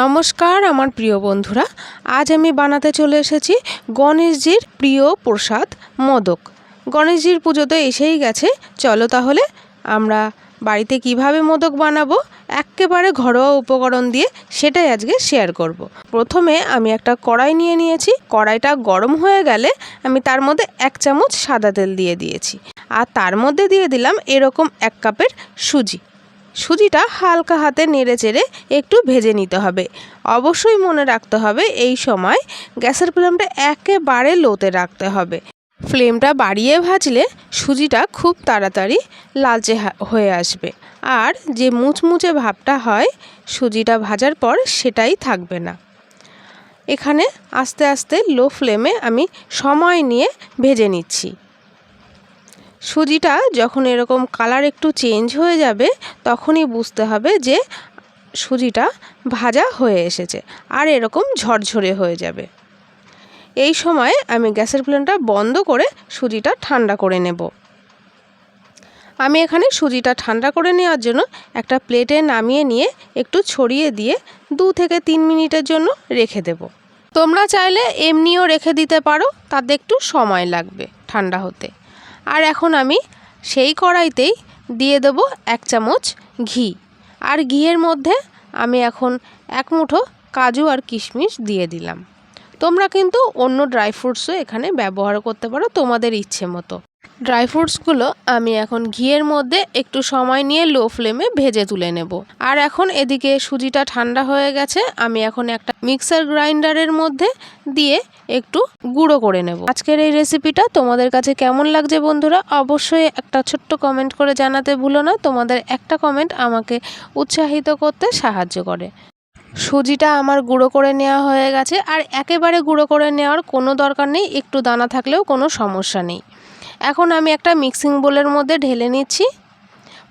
নমস্কার আমার প্রিয় বন্ধুরা, আজ আমি বানাতে চলে এসেছি গণেশজির প্রিয় প্রসাদ মোদক। গণেশজির পুজো তো এসেই গেছে, চলো তাহলে আমরা বাড়িতে কিভাবে মোদক বানাবো একেবারে ঘরোয়া উপকরণ দিয়ে সেটাই আজকে শেয়ার করব। প্রথমে আমি একটা কড়াই নিয়ে নিয়েছি। কড়াইটা গরম হয়ে গেলে আমি তার মধ্যে 1 চামচ সাদা তেল দিয়ে দিয়েছি, আর তার মধ্যে দিয়ে দিলাম এরকম 1 কাপের সুজি। সুজিটা হালকা হাতে নেড়ে চেড়ে একটু ভেজে নিতে হবে। অবশ্যই মনে রাখতে হবে এই সময় গ্যাসের ফ্লেমটা একেবারে লোতে রাখতে হবে। ফ্লেমটা বাড়িয়ে ভাজলে সুজিটা খুব তাড়াতাড়ি লালচে হয়ে আসবে, আর যে মুচমুচে ভাবটা হয় সুজিটা ভাজার পর সেটাই থাকবে না। এখানে আস্তে আস্তে লো ফ্লেমে আমি সময় নিয়ে ভেজে নিচ্ছি। সুজিটা যখন এরকম কালার একটু চেঞ্জ হয়ে যাবে তখনই বুঝতে হবে যে সুজিটা ভাজা হয়ে এসেছে, আর এরকম ঝরঝরে হয়ে যাবে। এই সময় আমি গ্যাসের ফ্লেমটা বন্ধ করে সুজিটা ঠান্ডা করে নেব। আমি এখানে সুজিটা ঠান্ডা করে নেওয়ার জন্য একটা প্লেটে নামিয়ে নিয়ে একটু ছড়িয়ে দিয়ে 2 থেকে 3 মিনিটের জন্য রেখে দেব। তোমরা চাইলে এমনিও রেখে দিতে পারো, তাতে একটু সময় লাগবে ঠান্ডা হতে। আর এখন আমি সেই কড়াইতেই দিয়ে দেব 1 চামচ ঘি, আর ঘিয়ের মধ্যে আমি এখন 1 মুঠো কাজু আর কিশমিশ দিয়ে দিলাম। তোমরা কিন্তু অন্য ড্রাই ফ্রুটসও এখানে ব্যবহার করতে পারো তোমাদের ইচ্ছে মতো। ড্রাই ফ্রুটসগুলো আমি এখন ঘিয়ের মধ্যে একটু সময় নিয়ে লো ফ্লেমে ভেজে তুলে নেব। আর এখন এদিকে সুজিটা ঠান্ডা হয়ে গেছে, আমি এখন একটা মিক্সার গ্রাইন্ডারের মধ্যে দিয়ে একটু গুঁড়ো করে নেব। আজকের এই রেসিপিটা তোমাদের কাছে কেমন লাগছে বন্ধুরা, অবশ্যই একটা ছোট্ট কমেন্ট করে জানাতে ভুলো না। তোমাদের একটা কমেন্ট আমাকে উৎসাহিত করতে সাহায্য করে। সুজিটা আমার গুঁড়ো করে নেওয়া হয়ে গেছে, আর একেবারে গুঁড়ো করে নেওয়ার কোনো দরকার নেই, একটু দানা থাকলেও কোনো সমস্যা নেই। এখন আমি একটা মিক্সিং বোলের মধ্যে ঢেলে নিচ্ছি।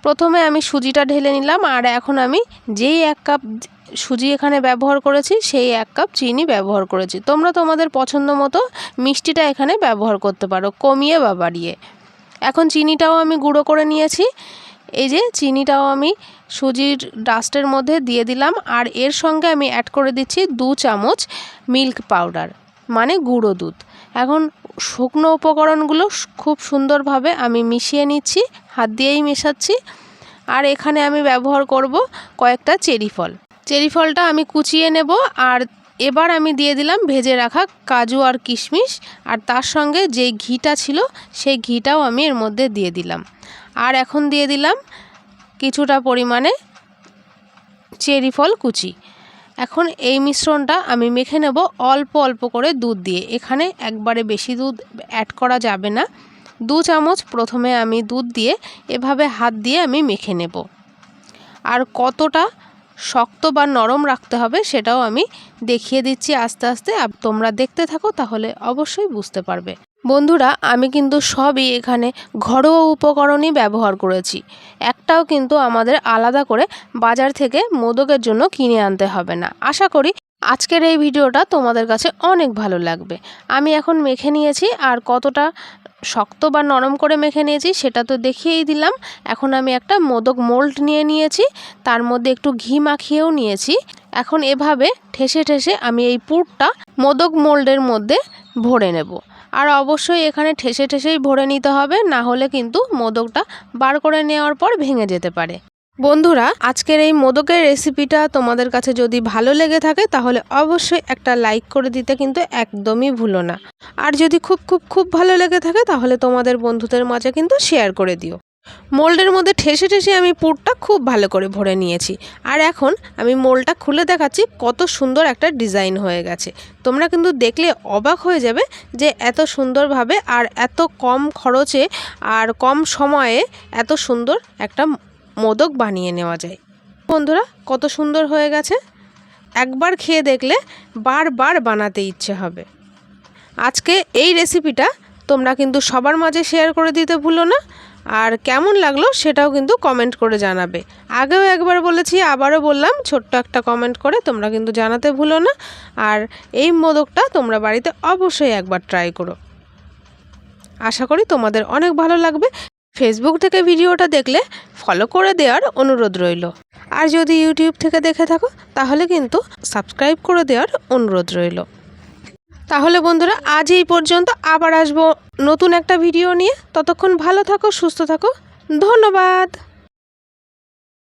প্রথমে আমি সুজিটা ঢেলে নিলাম, আর এখন আমি যেই 1 কাপ সুজি এখানে ব্যবহার করেছি সেই 1 কাপ চিনি ব্যবহার করেছি। তোমরা তোমাদের পছন্দ মতো মিষ্টিটা এখানে ব্যবহার করতে পারো, কমিয়ে বা বাড়িয়ে। এখন চিনিটাও আমি গুঁড়ো করে নিয়েছি। এই যে চিনিটাও আমি সুজির ডাস্টের মধ্যে দিয়ে দিলাম, আর এর সঙ্গে আমি অ্যাড করে দিচ্ছি 2 চামচ মিল্ক পাউডার, মানে গুঁড়ো দুধ। এখন শুকনো উপকরণগুলো খুব সুন্দরভাবে আমি মিশিয়ে নিচ্ছি, হাত দিয়েই মেশাচ্ছি। আর এখানে আমি ব্যবহার করব কয়েকটা চেরি ফল। চেরি ফলটা আমি কুচিয়ে নেব, আর এবার আমি দিয়ে দিলাম ভেজে রাখা কাজু আর কিশমিশ, আর তার সঙ্গে যে ঘিটা ছিল সেই ঘিটাও আমি এর মধ্যে দিয়ে দিলাম। আর এখন দিয়ে দিলাম কিছুটা পরিমাণে চেরি ফল কুচি। এখন এই মিশ্রণটা আমি মেখে নেব অল্প অল্প করে দুধ দিয়ে। এখানে একবারে বেশি দুধ অ্যাড করা যাবে না। 2 চামচ প্রথমে আমি দুধ দিয়ে এভাবে হাত দিয়ে আমি মেখে নেব। আর কতটা শক্ত বা নরম রাখতে হবে সেটাও আমি দেখিয়ে দিচ্ছি আস্তে আস্তে। তোমরা দেখতে থাকো, তাহলে অবশ্যই বুঝতে পারবে। বন্ধুরা, আমি কিন্তু সবই এখানে ঘরোয়া উপকরণই ব্যবহার করেছি। একটাও কিন্তু আমাদের আলাদা করে বাজার থেকে মোদকের জন্য কিনে আনতে হবে না। আশা করি আজকের এই ভিডিওটা তোমাদের কাছে অনেক ভালো লাগবে। আমি এখন মেখে নিয়েছি, আর কতটা শক্ত বা নরম করে মেখে নিয়েছি সেটা তো দেখিয়েই দিলাম। এখন আমি একটা মোদক মোল্ড নিয়ে নিয়েছি, তার মধ্যে একটু ঘি মাখিয়েও নিয়েছি। এখন এভাবে ঠেসে ঠেসে আমি এই পুরটা মোদক মোল্ডের মধ্যে ভরে নেব। আর অবশ্যই এখানে ঠেসে ঠেসেই ভরে নিতে হবে, না হলে কিন্তু মোদকটা বার করে নেওয়ার পর ভেঙে যেতে পারে। বন্ধুরা, আজকের এই মোদকের রেসিপিটা তোমাদের কাছে যদি ভালো লেগে থাকে তাহলে অবশ্যই একটা লাইক করে দিতে কিন্তু একদমই ভুলো না। আর যদি খুব খুব খুব ভালো লেগে থাকে তাহলে তোমাদের বন্ধুদের মাঝে কিন্তু শেয়ার করে দিও। মোল্ডের মধ্যে ঠেসে ঠেসে আমি পুরটা খুব ভালো করে ভরে নিয়েছি। আর এখন আমি মোল্ডটা খুলে দেখাচ্ছি কত সুন্দর একটা ডিজাইন হয়ে গেছে। তোমরা কিন্তু দেখলে অবাক হয়ে যাবে যে এত সুন্দরভাবে আর এত কম খরচে আর কম সময়ে এত সুন্দর একটা মোদক বানিয়ে নেওয়া যায়। বন্ধুরা, কত সুন্দর হয়ে গেছে। একবার খেয়ে দেখলে বারবার বানাতে ইচ্ছে হবে। আজকে এই রেসিপিটা তোমরা কিন্তু সবার মাঝে শেয়ার করে দিতে ভুলো না। আর কেমন লাগলো সেটাও কিন্তু কমেন্ট করে জানাবে। আগেও একবার বলেছি, আবারও বললাম, ছোট্ট একটা কমেন্ট করে তোমরা কিন্তু জানাতে ভুলো না। আর এই মোদকটা তোমরা বাড়িতে অবশ্যই একবার ট্রাই করো। আশা করি তোমাদের অনেক ভালো লাগবে। ফেসবুক থেকে ভিডিওটা দেখলে ফলো করে দেওয়ার অনুরোধ রইল। আর যদি ইউটিউব থেকে দেখে থাকো তাহলে কিন্তু সাবস্ক্রাইব করে দেওয়ার অনুরোধ রইল। তাহলে বন্ধুরা আজ এই পর্যন্ত, আবার আসবো নতুন একটা ভিডিও নিয়ে। ততক্ষণ ভালো থাকো, সুস্থ থাকো, ধন্যবাদ।